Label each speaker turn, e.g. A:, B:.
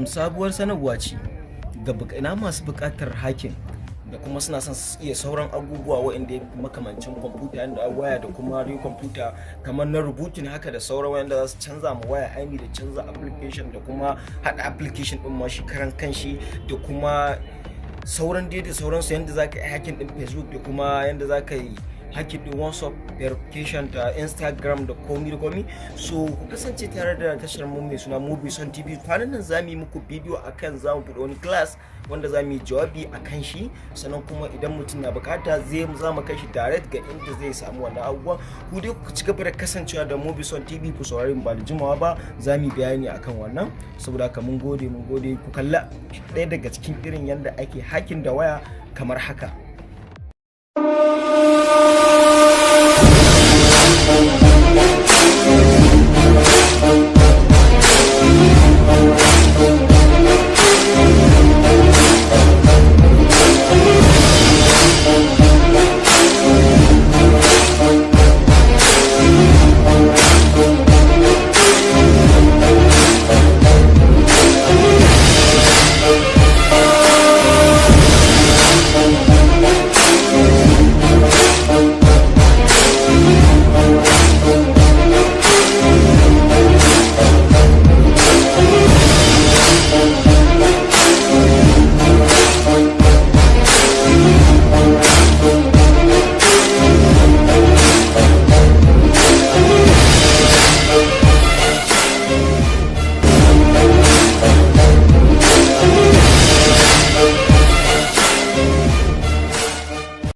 A: Sabuwar sanarwa ce ga ina masu buƙatar hakin da kuma suna son su iya sauran abubuwa waɗanda ya fi makamancin kwamfuta yadda waya da kuma rin kwamfuta kamar na rubutun haka da sauran wanda za su canza ma waya aini da canza application da kuma haɗa application ɗin ma shi karan kanshi da kuma sauran dai da sauransu yadda za ka yi hakin ɗin Facebook da kuma yadda za ka yi hakin ɗin WhatsApp verification da Instagram da komi. So ku kasance tare da tashar mu mai suna Mobison TV. Kwanan nan za mu yi muku bidiyo akan za mu buɗe wani class wanda za mu yi jawabi akan shi, sannan kuma idan mutum na bukata za mu kai shi direct ga inda zai samu wannan abubuwan. Ku dai ku ci gaba da kasancewa da Mobison TV ku saurari ba da jimawa ba za mu yi bayani akan wannan. Saboda haka mun gode ku kalla ɗaya daga cikin irin yadda ake hakin da waya kamar haka.